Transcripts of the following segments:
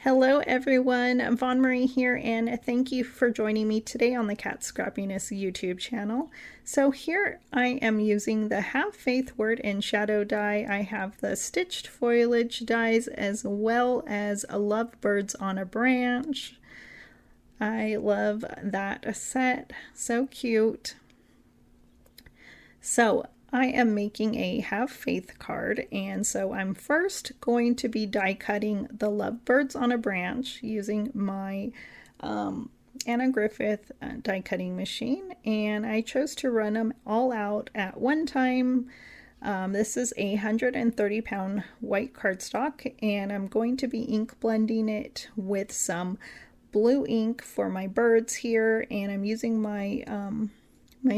Hello everyone, Von Marie here, and thank you for joining me today on the Cat Scrappiness YouTube channel. So here I am using the Have Faith Word in Shadow die. I have the Stitched Foliage dies as well as a Lovebirds on a Branch. I love that set, so cute. So I am making a Have Faith card, and so I'm first going to be die cutting the Lovebirds on a Branch using my Anna Griffith die cutting machine, and I chose to run them all out at one time. This is a 130-pound white cardstock, and I'm going to be ink blending it with some blue ink for my birds here, and I'm using my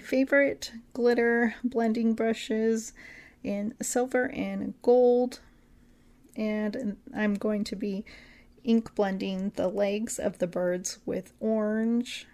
favorite glitter blending brushes in silver and gold, and I'm going to be ink blending the legs of the birds with orange.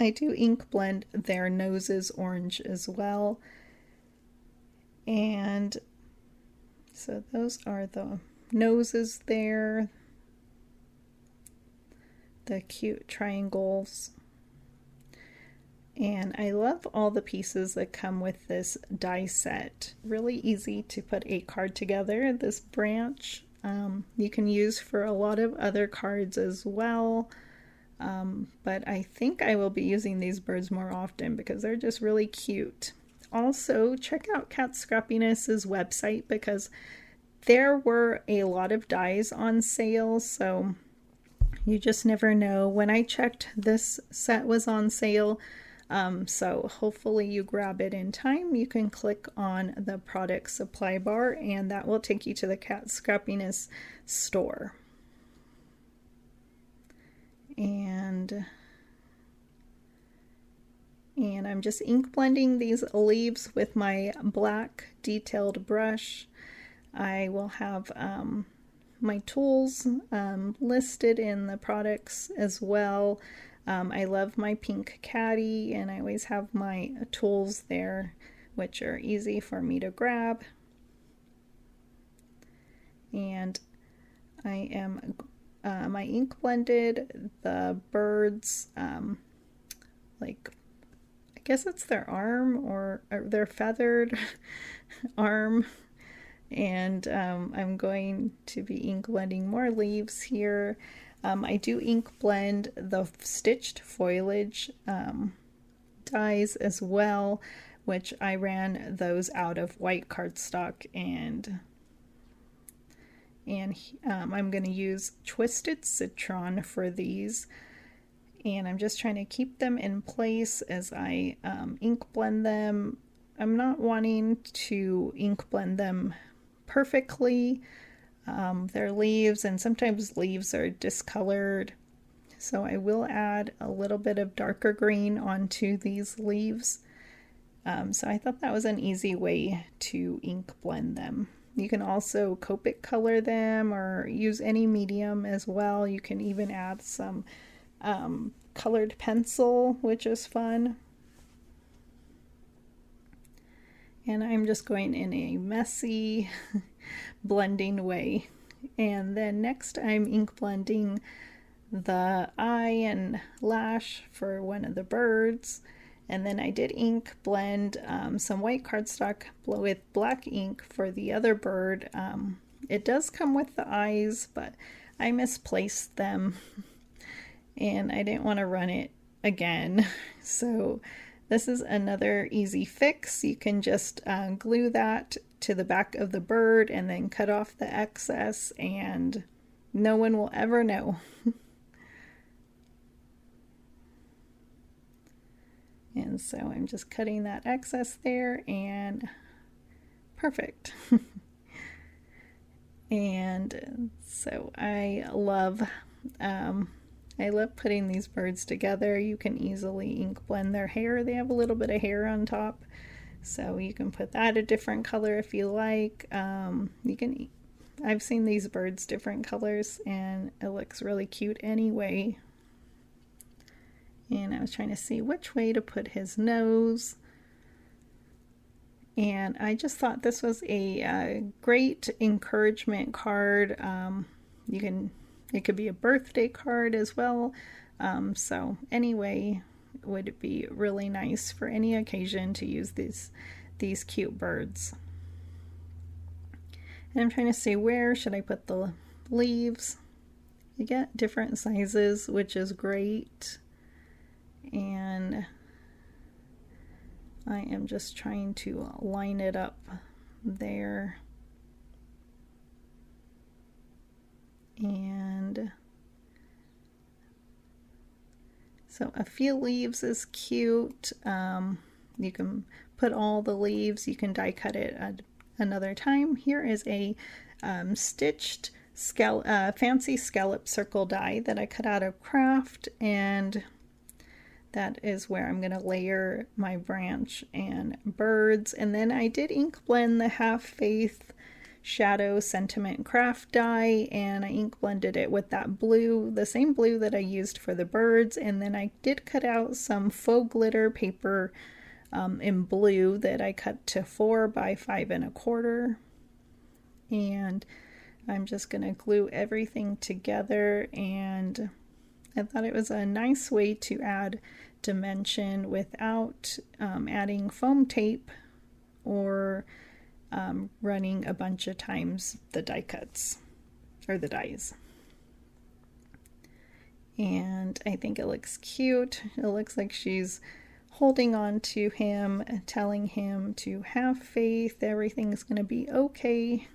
I do ink blend their noses orange as well, and so those are the noses there, the cute triangles. And I love all the pieces that come with this die set. Really easy to put a card together. This branch you can use for a lot of other cards as well. But I think I will be using these birds more often because they're just really cute. Also, check out Cat Scrappiness's website because there were a lot of dies on sale, so you just never know. When I checked, this set was on sale. So hopefully you grab it in time. You can click on the product supply bar and that will take you to the Cat Scrappiness store. And I'm just ink blending these leaves with my black detailed brush. I will have my tools listed in the products as well. I love my pink caddy, and I always have my tools there, which are easy for me to grab. And I ink blended the birds, like, I guess it's their arm or their feathered arm. And I'm going to be ink blending more leaves here. I do ink blend the stitched foliage dies as well, which I ran those out of white cardstock, and I'm going to use Twisted Citron for these, and I'm just trying to keep them in place as I ink blend them. I'm not wanting to ink blend them perfectly. They're leaves, and sometimes leaves are discolored, so I will add a little bit of darker green onto these leaves. So I thought that was an easy way to ink blend them. You can also Copic color them or use any medium as well. You can even add some colored pencil, which is fun. And I'm just going in a messy blending way. And then next I'm ink blending the eye and lash for one of the birds. And then I did ink blend some white cardstock with black ink for the other bird. It does come with the eyes, but I misplaced them and I didn't want to run it again. So this is another easy fix. You can just glue that to the back of the bird and then cut off the excess, and no one will ever know. And so I'm just cutting that excess there, and perfect. And so I love putting these birds together. You can easily ink blend their hair. They have a little bit of hair on top, so you can put that a different color if you like. I've seen these birds different colors, and it looks really cute anyway. And I was trying to see which way to put his nose. And I just thought this was a great encouragement card. It could be a birthday card as well. So anyway, it would be really nice for any occasion to use these cute birds. And I'm trying to see, where should I put the leaves? You get different sizes, which is great. And I am just trying to line it up there. And so a few leaves is cute. You can put all the leaves, you can die cut it another time. Here is a stitched fancy scallop circle die that I cut out of craft, and that is where I'm going to layer my branch and birds. And then I did ink blend the Have Faith Shadow Sentiment craft die, and I ink blended it with that blue, the same blue that I used for the birds. And then I did cut out some faux glitter paper in blue that I cut to 4 by 5 1/4. And I'm just going to glue everything together, and I thought it was a nice way to add dimension without adding foam tape or running a bunch of times the die cuts or the dies. And I think it looks cute. It looks like she's holding on to him, telling him to have faith, everything's going to be okay.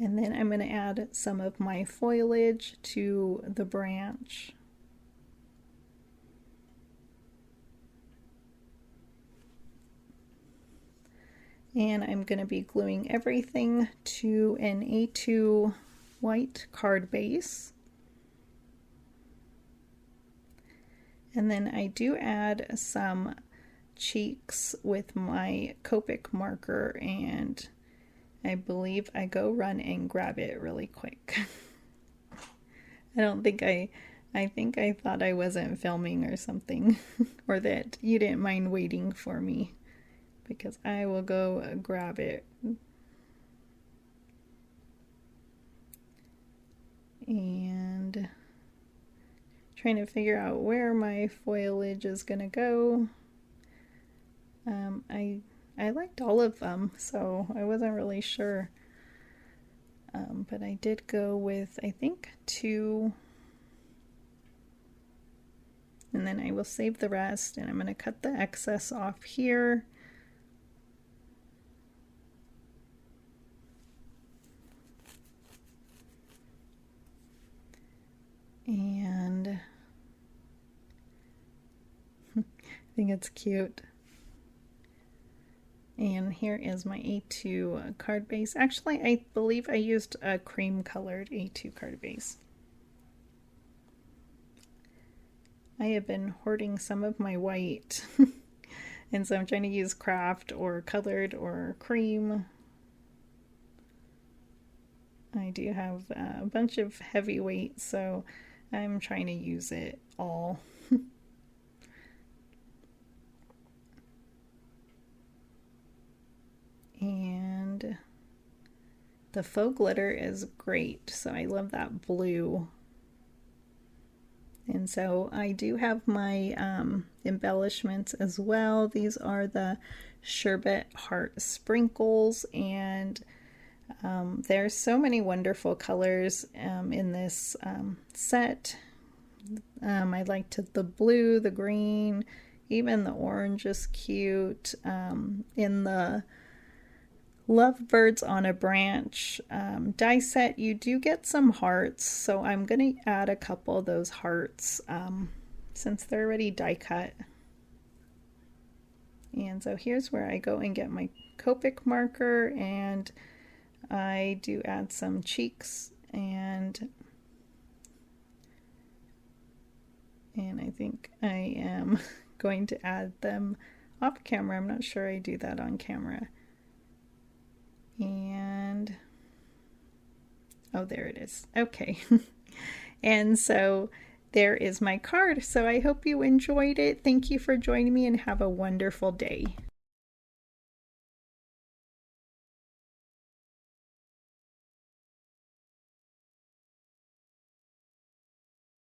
And then I'm going to add some of my foliage to the branch. And I'm going to be gluing everything to an A2 white card base. And then I do add some cheeks with my Copic marker, and I believe I go run and grab it really quick. I think I thought I wasn't filming or something, or that you didn't mind waiting for me, because I will go grab it. And trying to figure out where my foliage is gonna go. I liked all of them, so I wasn't really sure. But I did go with, I think, 2. And then I will save the rest, and I'm going to cut the excess off here. And I think it's cute. And here is my A2 card base. Actually, I believe I used a cream colored A2 card base. I have been hoarding some of my white. And so I'm trying to use craft or colored or cream. I do have a bunch of heavyweight, so I'm trying to use it all. And the faux glitter is great, so I love that blue. And so I do have my embellishments as well. These are the sherbet heart sprinkles, and there's so many wonderful colors in this set. I liked the blue, the green, even the orange is cute. In the Lovebirds on a Branch die set, you do get some hearts, so I'm going to add a couple of those hearts since they're already die cut. And so here's where I go and get my Copic marker, and I do add some cheeks, and I think I am going to add them off camera. I'm not sure I do that on camera. And oh, there it is. Okay. And so there is my card. So I hope you enjoyed it. Thank you for joining me and have a wonderful day.